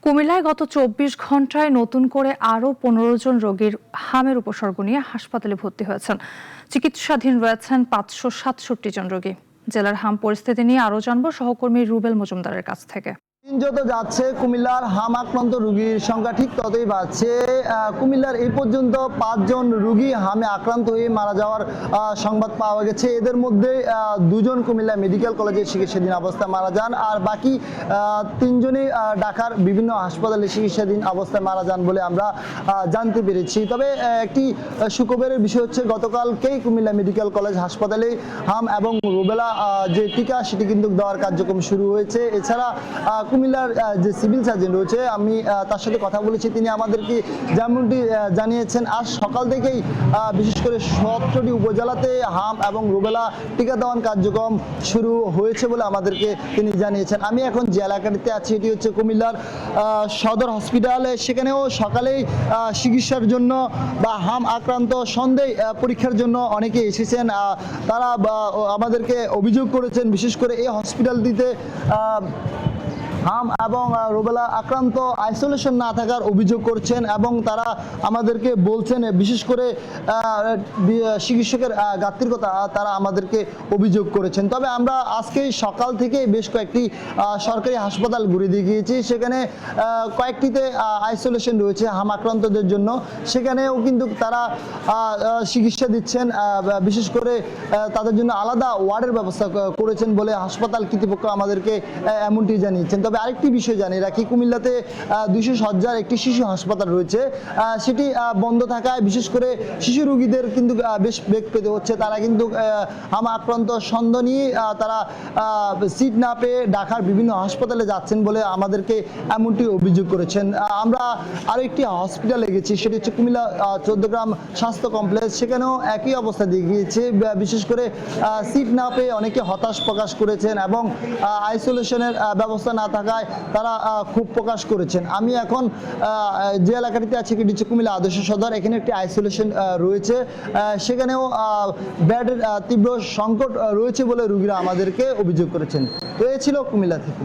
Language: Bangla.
কুমিল্লায় গত ২৪ ঘন্টায় নতুন করে আরও ১৫ জন রোগীর হামের উপসর্গ নিয়ে হাসপাতালে ভর্তি হয়েছেন। চিকিৎসাধীন রয়েছেন ৫৬৭ জন রোগী। জেলার হাম পরিস্থিতি নিয়ে আরও জানব সহকর্মী রুবেল মজুমদারের কাছ থেকে। দিন যত যাচ্ছে কুমিল্লার হাম আক্রান্ত রোগীর সংখ্যা ঠিক ততই বাড়ছে। কুমিল্লার এই পর্যন্ত ৫ জন রোগী হামে আক্রান্ত হয়ে মারা যাওয়ার সংবাদ পাওয়া গেছে। এদের মধ্যে ২ জন কুমিল্লা মেডিকেল কলেজে চিকিৎসাধীন অবস্থায় মারা যান, আর বাকি ৩ জনই ঢাকার বিভিন্ন হাসপাতালে চিকিৎসাধীন অবস্থায় মারা যান বলে আমরা জানতে পেরেছি। তবে একটি সুখবরের বিষয় হচ্ছে, গতকালকেই কুমিল্লা মেডিকেল কলেজ হাসপাতালে হাম এবং রুবেলা যে টিকা সেটি কিন্তু দেওয়ার কার্যক্রম শুরু হয়েছে। এছাড়া কুমিল্লার যে সিভিল সার্জন রয়েছে, আমি তার সাথে কথা বলেছি, তিনি আমাদেরকে যেমনটি জানিয়েছেন আজ সকাল থেকেই বিশেষ করে ১৭টি উপজেলাতে হাম এবং রুবেলা টিকা দেওয়ার কার্যক্রম শুরু হয়েছে বলে আমাদেরকে তিনি জানিয়েছেন। আমি এখন যে এলাকাটিতে আছি এটি হচ্ছে কুমিল্লার সদর হসপিটালে। সেখানেও সকালেই চিকিৎসার জন্য বা হাম আক্রান্ত সন্দেহ পরীক্ষার জন্য অনেকে এসেছেন। তারা আমাদেরকে অভিযোগ করেছেন, বিশেষ করে এই হসপিটালটিতে হাম এবং রুবেলা আক্রান্ত আইসোলেশন না থাকার অভিযোগ করছেন, এবং তারা আমাদেরকে বলছেন বিশেষ করে চিকিৎসকের ঘাটতির কথা তারা আমাদেরকে অভিযোগ করেছেন। তবে আমরা আজকে সকাল থেকে বেশ কয়েকটি সরকারি হাসপাতাল ঘুরে দিয়ে গিয়েছি। সেখানে কয়েকটিতে আইসোলেশন রয়েছে হাম আক্রান্তদের জন্য, সেখানেও কিন্তু তারা চিকিৎসা দিচ্ছেন। বিশেষ করে তাদের জন্য আলাদা ওয়ার্ডের ব্যবস্থা করেছেন বলে হাসপাতাল কর্তৃপক্ষ আমাদেরকে এমনটি জানিয়েছেন। তবে আরেকটি বিষয় জানিয়ে রাখি, কুমিল্লাতে ২০০ শয্যার একটি শিশু হাসপাতাল রয়েছে, সেটি বন্ধ থাকায় বিশেষ করে শিশু রোগীদের কিন্তু বেশ বেগ পেতে হচ্ছে। তারা কিন্তু হাম আক্রান্ত সন্দেহ নিয়ে তারা সিট না পেয়ে ঢাকার বিভিন্ন হাসপাতালে যাচ্ছেন বলে আমাদেরকে এমনটি অভিযোগ করেছেন। আমরা আরও একটি হসপিটালে গেছি, সেটি হচ্ছে কুমিল্লা ১৪ গ্রাম স্বাস্থ্য কমপ্লেক্স। সেখানেও একই অবস্থা দিয়ে গিয়েছে। বিশেষ করে সিট না পেয়ে অনেকে হতাশ প্রকাশ করেছেন এবং আইসোলেশনের ব্যবস্থা না থাকায় তারা খুব প্রকাশ করেছেন। আমি এখন যে এলাকাটিতে আছি এটি হচ্ছে কুমিল্লা আদর্শ সদর। এখানে একটি আইসোলেশন রয়েছে, সেখানেও বেডের তীব্র সংকট রয়েছে বলে রোগীরা আমাদেরকে অভিযোগ করেছেন। তো এ ছিল কুমিল্লা থেকে।